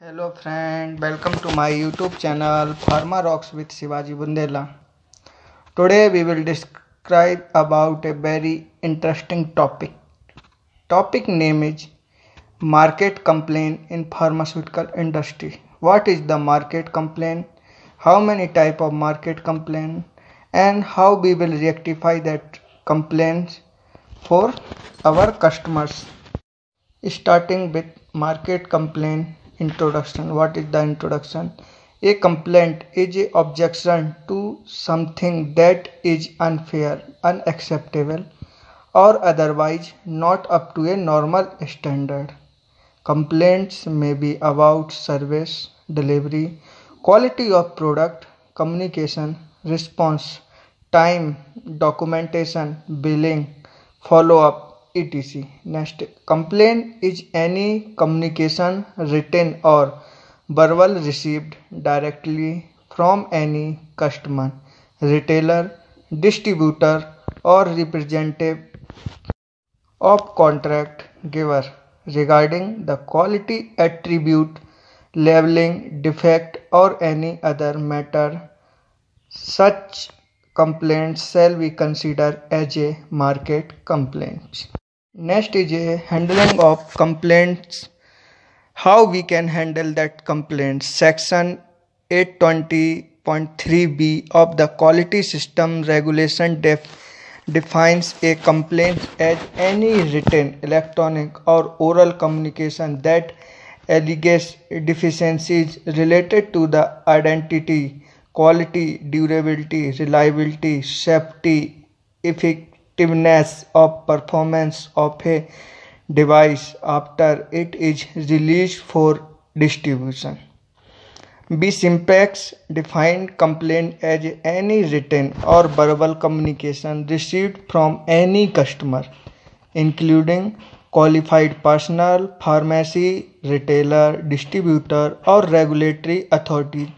Hello friend, welcome to my YouTube channel Pharma Rocks with Shivaji Bundela. Today we will describe about a very interesting topic. Topic name is market complaint in pharmaceutical industry. What is the market complaint? How many type of market complaint and how we will rectify that complaints for our customers. Starting with market complaint introduction. What is the introduction? A complaint is a objection to something that is unfair, unacceptable, or otherwise not up to a normal standard. Complaints may be about service, delivery, quality of product, communication, response, time, documentation, billing, follow up, etc. Next, complaint is any communication, written or verbal, received directly from any customer, retailer, distributor, or representative of contract giver regarding the quality attribute, labeling, defect, or any other matter. Such complaints shall be considered as a market complaint. Next is a handling of complaints. How we can handle that complaint? Section 820.3b of the Quality System Regulation defines a complaint as any written, electronic, or oral communication that alleges deficiencies related to the identity, quality, durability, reliability, safety, effectiveness of performance of a device after it is released for distribution. B. Syntax defined complaint as any written or verbal communication received from any customer, including qualified personnel, pharmacy, retailer, distributor, or regulatory authority,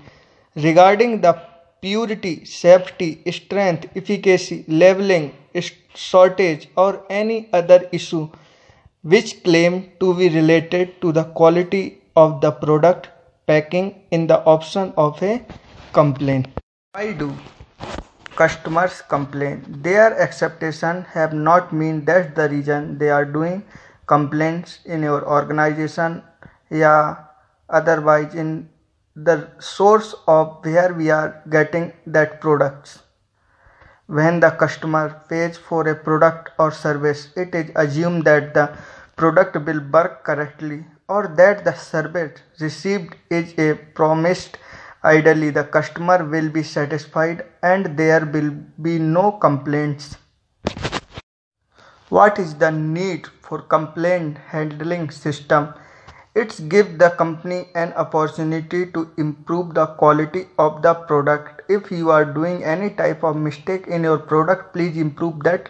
regarding the purity, safety, strength, efficacy, labeling, shortage, or any other issue which claim to be related to the quality of the product packing in the option of a complaint. Why do customers complain? Their acceptation have not mean that's the reason they are doing complaints in your organization, yeah, otherwise in the source of where we are getting that products. When the customer pays for a product or service, it is assumed that the product will work correctly or that the service received is a promised. Ideally, the customer will be satisfied and there will be no complaints. What is the need for complaint handling system? It gives the company an opportunity to improve the quality of the product. If you are doing any type of mistake in your product, please improve that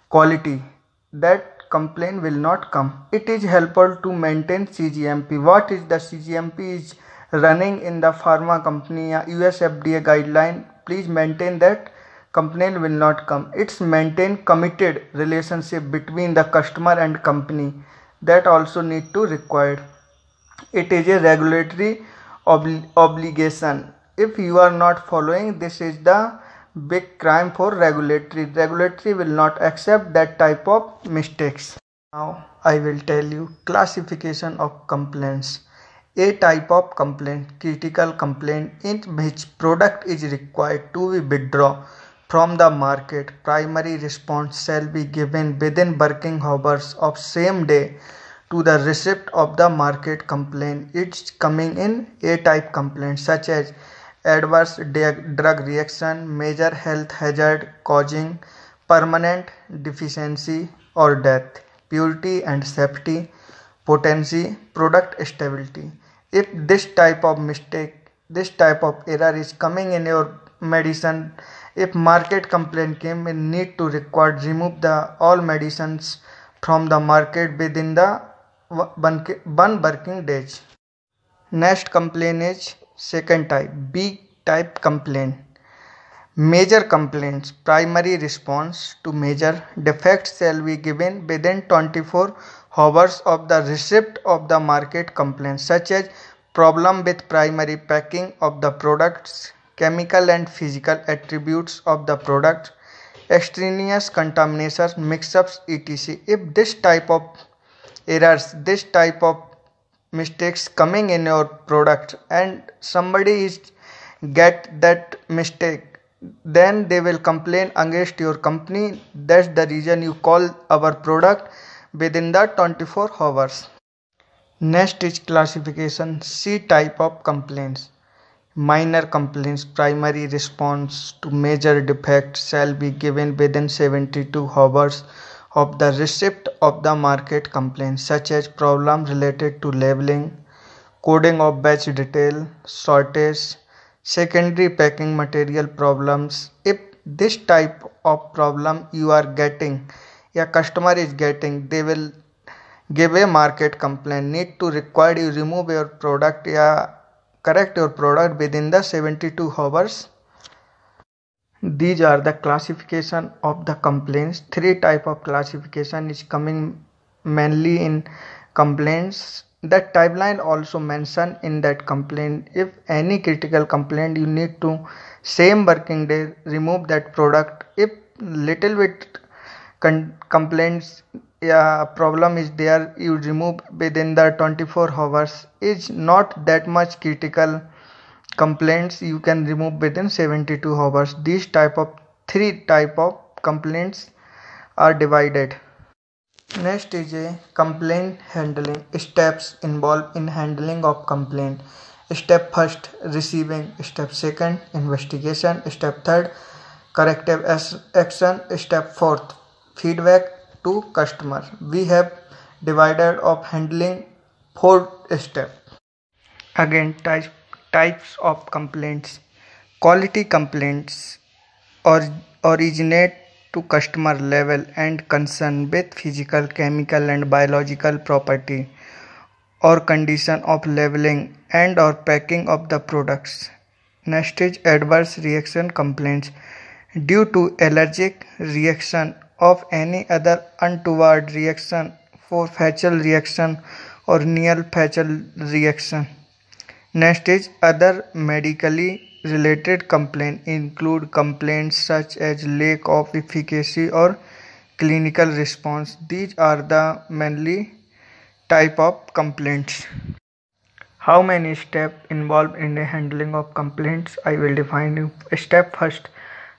quality. That complaint will not come. It is helpful to maintain CGMP. What is the CGMP is running in the pharma company, US FDA guideline. Please maintain that. Complaint will not come. It's maintain committed relationship between the customer and company. That also need to required. It is a regulatory obligation. If you are not following, this is the big crime for regulatory. Regulatory will not accept that type of mistakes. Now I will tell you classification of complaints. A type of complaint, critical complaint, in which product is required to be withdrawn from the market. Primary response shall be given within working hours of same day to the receipt of the market complaint. It's coming in A-type complaints such as adverse drug reaction, major health hazard causing permanent deficiency or death, purity and safety, potency, product stability. If this type of mistake, this type of error is coming in your medicine, if market complaint came in, need to remove the all medicines from the market within the one working days. Next complaint is second type, B type complaint. Major complaints, primary response to major defects shall be given within 24 hours of the receipt of the market complaint, such as problem with primary packing of the products, chemical and physical attributes of the product, extraneous contamination, mix-ups, etc. If this type of errors, this type of mistakes coming in your product and somebody is get that mistake, then they will complain against your company. That's the reason you call our product within the 24 hours. Next is classification. C type of complaints. Minor complaints, primary response to major defects shall be given within 72 hours of the receipt of the market complaint, such as problem related to labeling, coding of batch detail, shortage, secondary packing material problems. If this type of problem you are getting, a customer is getting, they will give a market complaint, need to require you remove your product, correct your product within the 72 hours. These are the classification of the complaints. Three type of classification is coming mainly in complaints. That timeline also mentioned in that complaint. If any critical complaint, you need to same working day remove that product. If little bit complaints, problem is there, you remove within the 24 hours. Is not that much critical complaints, you can remove within 72 hours. These three type of complaints are divided. Next is a complaint handling. Steps involved in handling of complaint. Step first, receiving. Step second, investigation. Step third, corrective action. Step fourth, feedback to customer. We have divided of handling 4 steps. Again, types of complaints. Quality complaints originate to customer level and concern with physical, chemical and biological property or condition of labeling and or packing of the products. Next is adverse reaction complaints. Due to allergic reaction of any other untoward reaction, for facial reaction or near facial reaction. Next is other medically related complaints, include complaints such as lack of efficacy or clinical response. These are the mainly type of complaints. How many steps involved in the handling of complaints? I will define you. Step first,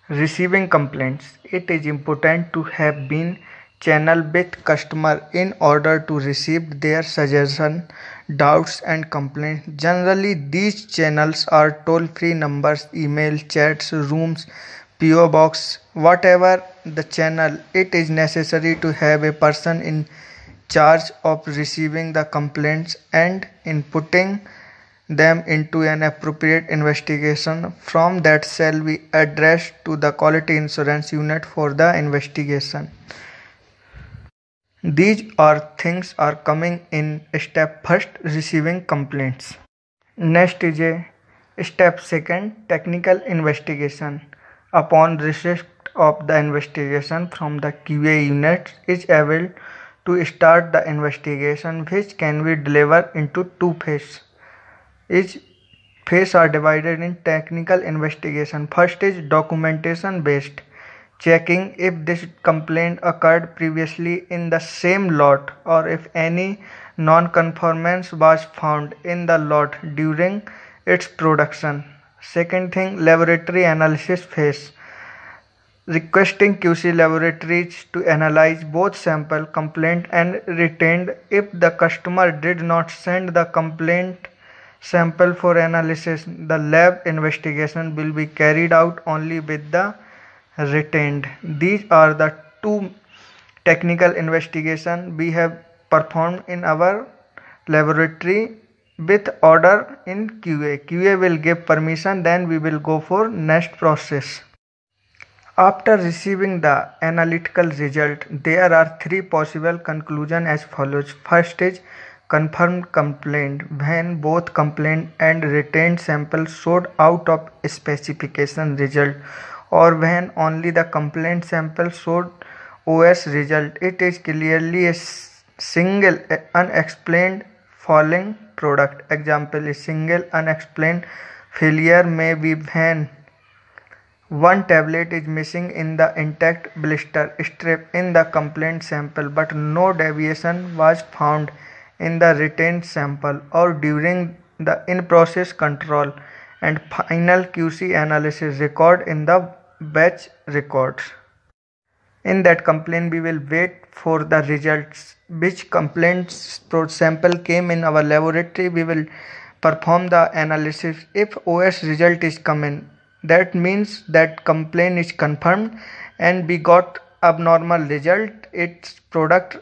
receiving complaints. It is important to have been channeled with customer in order to receive their suggestion, doubts and complaints. Generally, these channels are toll-free numbers, email, chats, rooms, PO box, whatever the channel. It is necessary to have a person in charge of receiving the complaints and inputting them into an appropriate investigation. From that shall be addressed to the quality insurance unit for the investigation. These things are coming in step first, receiving complaints. Next is a step second, technical investigation. Upon receipt of the investigation from the QA unit is able to start the investigation, which can be delivered into 2 phases. Each phase are divided in technical investigation. First is documentation based, checking if this complaint occurred previously in the same lot or if any non-conformance was found in the lot during its production. Second thing, laboratory analysis phase, requesting QC laboratories to analyze both sample complaint and retained. If the customer did not send the complaint sample for analysis, the lab investigation will be carried out only with the retained. These are the 2 technical investigation we have performed in our laboratory with order in QA. QA will give permission, then we will go for next process. After receiving the analytical result, there are 3 possible conclusions as follows. First is confirmed complaint, when both complaint and retained sample showed out of specification result, or when only the complaint sample showed OS result. It is clearly a single unexplained falling product. Example is single unexplained failure may be when one tablet is missing in the intact blister strip in the complaint sample, but no deviation was found in the retained sample or during the in-process control and final QC analysis record in the batch records. In that complaint, we will wait for the results. Which complaints sample came in our laboratory, we will perform the analysis. If OS result is coming, that means that complaint is confirmed and we got abnormal result, its product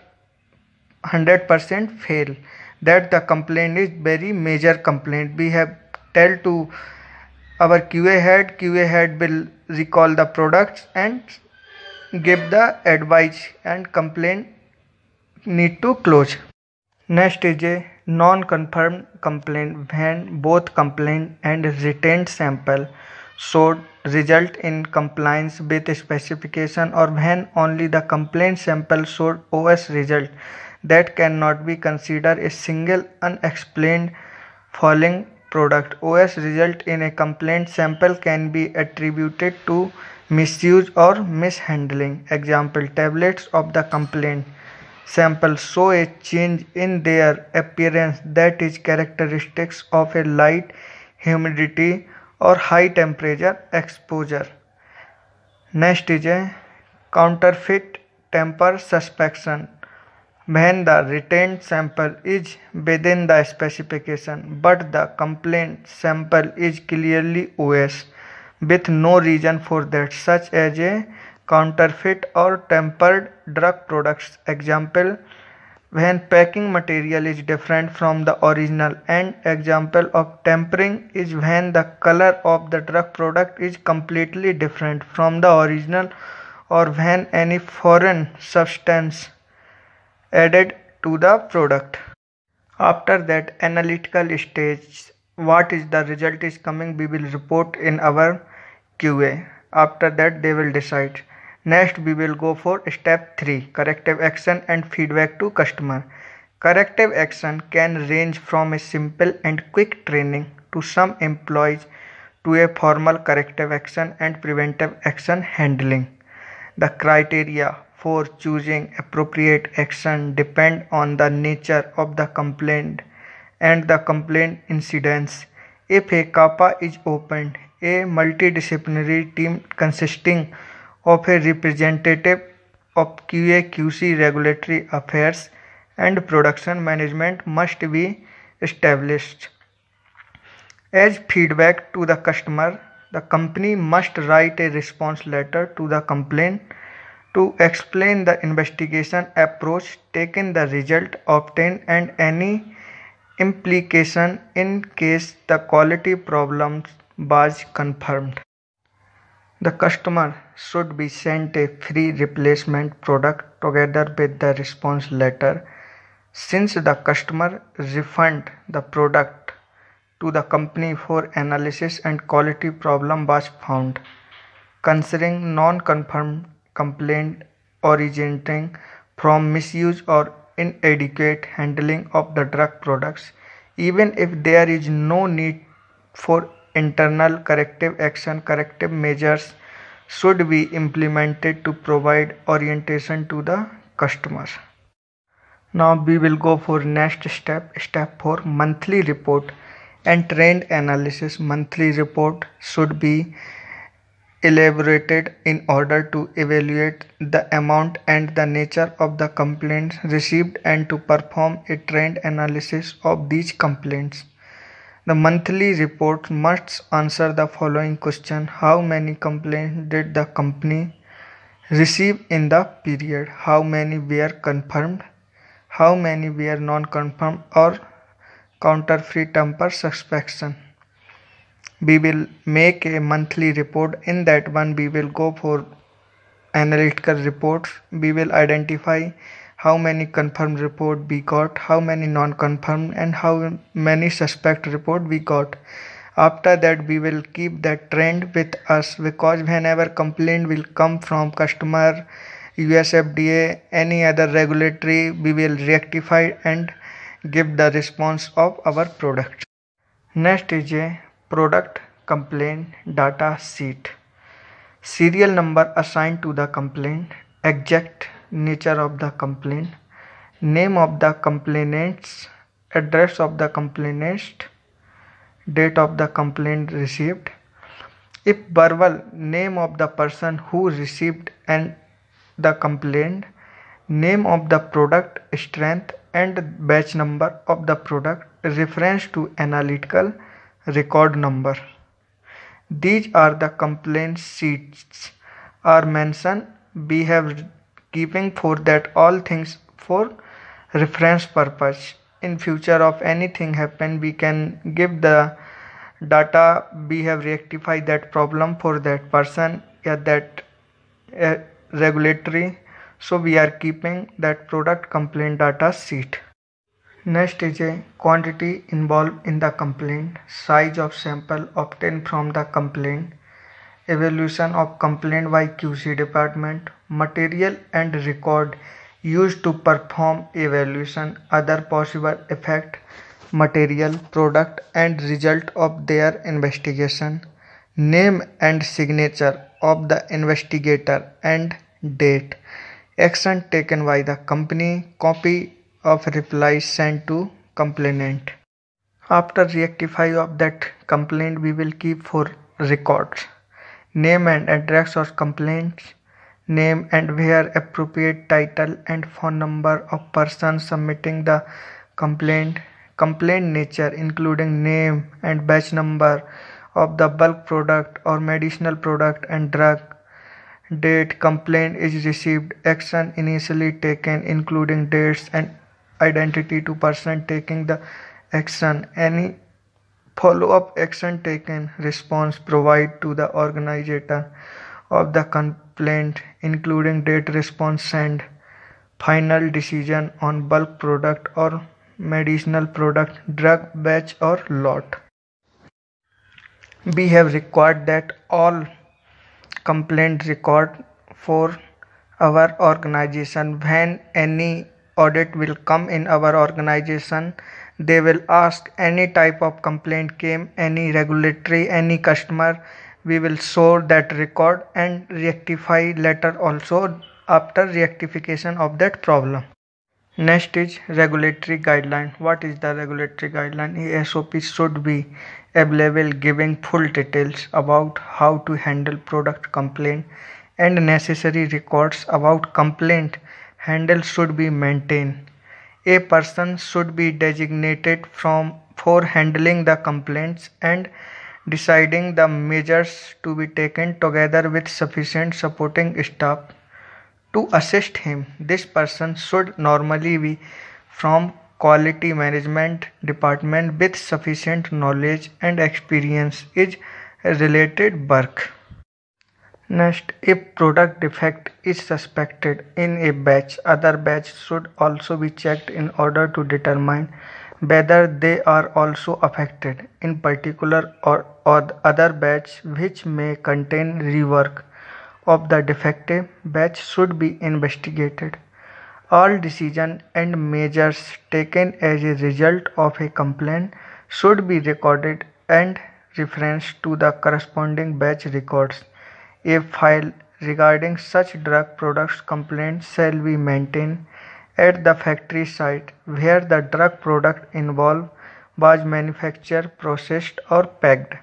100% fail. That the complaint is very major complaint. We have tell to our QA head will recall the products and give the advice and complaint need to close. Next is a non-confirmed complaint when both complaint and retained sample showed result in compliance with specification or when only the complaint sample showed OS result. That cannot be considered a single unexplained falling product. OS result in a complaint sample can be attributed to misuse or mishandling. Example, tablets of the complaint sample show a change in their appearance that is characteristics of a light humidity or high temperature exposure. Next is a counterfeit tamper suspicion when the retained sample is within the specification but the complaint sample is clearly OS with no reason for that, such as a counterfeit or tampered drug products. Example, when packing material is different from the original, and example of tampering is when the color of the drug product is completely different from the original or when any foreign substance added to the product. After that analytical stage, what is the result is coming, we will report in our QA. After that they will decide. Next we will go for step 3, corrective action and feedback to customer. Corrective action can range from a simple and quick training to some employees to a formal corrective action and preventive action handling. The criteria for choosing appropriate action depend on the nature of the complaint and the complaint incidence. If a CAPA is opened, a multidisciplinary team consisting of a representative of QA, QC, regulatory affairs and production management must be established. As feedback to the customer, the company must write a response letter to the complaint to explain the investigation approach taken, the result obtained and any implication in case the quality problem was confirmed. The customer should be sent a free replacement product together with the response letter. Since the customer refund the product to the company for analysis and quality problem was found, considering non-confirmed complaint originating from misuse or inadequate handling of the drug products, even if there is no need for internal corrective action, corrective measures should be implemented to provide orientation to the customers. Now we will go for next step, step 4, monthly report and trend analysis. Monthly report should be elaborated in order to evaluate the amount and the nature of the complaints received and to perform a trend analysis of these complaints. The monthly report must answer the following question: how many complaints did the company receive in the period? How many were confirmed? How many were non-confirmed or counterfeit tamper suspicion? We will make a monthly report. In that one we will go for analytical reports. We will identify how many confirmed report we got, how many non-confirmed and how many suspect report we got. After that we will keep that trend with us, because whenever complaint will come from customer, US FDA, any other regulatory, we will rectify and give the response of our product. Next is a product complaint data sheet. Serial number assigned to the complaint, exact nature of the complaint, name of the complainants, address of the complainant, date of the complaint received. If verbal, name of the person who received and the complaint, name of the product strength and batch number of the product, reference to analytical record number. These are the complaint sheets are mentioned. We have keeping for that all things for reference purpose. In future of anything happen, we can give the data. We have rectified that problem for that person or that regulatory. So we are keeping that product complaint data sheet. Next is a quantity involved in the complaint, size of sample obtained from the complaint, evaluation of complaint by QC department, material and record used to perform evaluation, other possible effect, material, product and result of their investigation, name and signature of the investigator and date, action taken by the company, copy of reply sent to complainant. After rectify of that complaint, we will keep for records. Name and address of complaints, name and where appropriate, title and phone number of person submitting the complaint, complaint nature including name and batch number of the bulk product or medicinal product and drug, date complaint is received, action initially taken including dates and identity to person taking the action, any follow-up action taken, response provided to the organizer of the complaint including date response sent, final decision on bulk product or medicinal product, drug batch or lot. We have required that all complaint record for our organization. When any audit will come in our organization, they will ask any type of complaint came, any regulatory, any customer, we will show that record and rectify later also after rectification of that problem. Next is regulatory guideline. What is the regulatory guideline? SOP should be available giving full details about how to handle product complaint and necessary records about complaint handle should be maintained. A person should be designated for handling the complaints and deciding the measures to be taken together with sufficient supporting staff to assist him. This person should normally be from quality management department with sufficient knowledge and experience in related work. Next, if product defect is suspected in a batch, other batch should also be checked in order to determine whether they are also affected. In particular, or other batch which may contain rework of the defective batch should be investigated. All decisions and measures taken as a result of a complaint should be recorded and referenced to the corresponding batch records. A file regarding such drug products complaint shall be maintained at the factory site where the drug product involved was manufactured, processed or packed.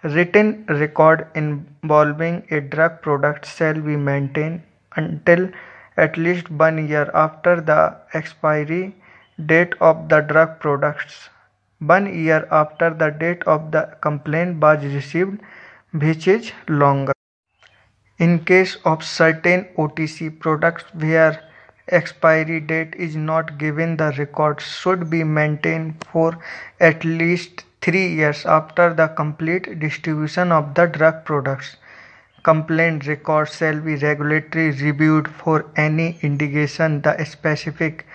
Written record involving a drug product shall be maintained until at least 1 year after the expiry date of the drug products, 1 year after the date of the complaint was received, which is longer. In case of certain OTC products where expiry date is not given, the records should be maintained for at least 3 years after the complete distribution of the drug products. Complaint records shall be regularly reviewed for any indication the specific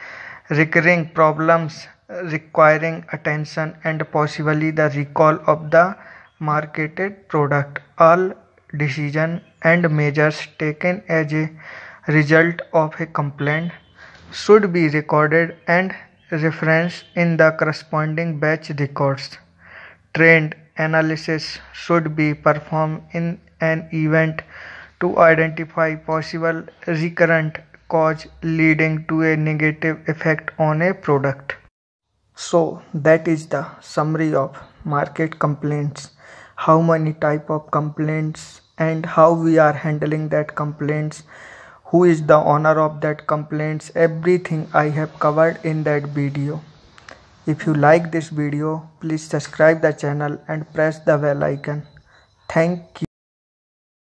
recurring problems requiring attention and possibly the recall of the marketed product. All decisions and measures taken as a result of a complaint should be recorded and reference in the corresponding batch records. Trend analysis should be performed in an event to identify possible recurrent cause leading to a negative effect on a product. So that is the summary of market complaints, how many type of complaints and how we are handling that complaints, who is the owner of that complaints, everything I have covered in that video. If you like this video, please subscribe the channel and press the bell icon. Thank you.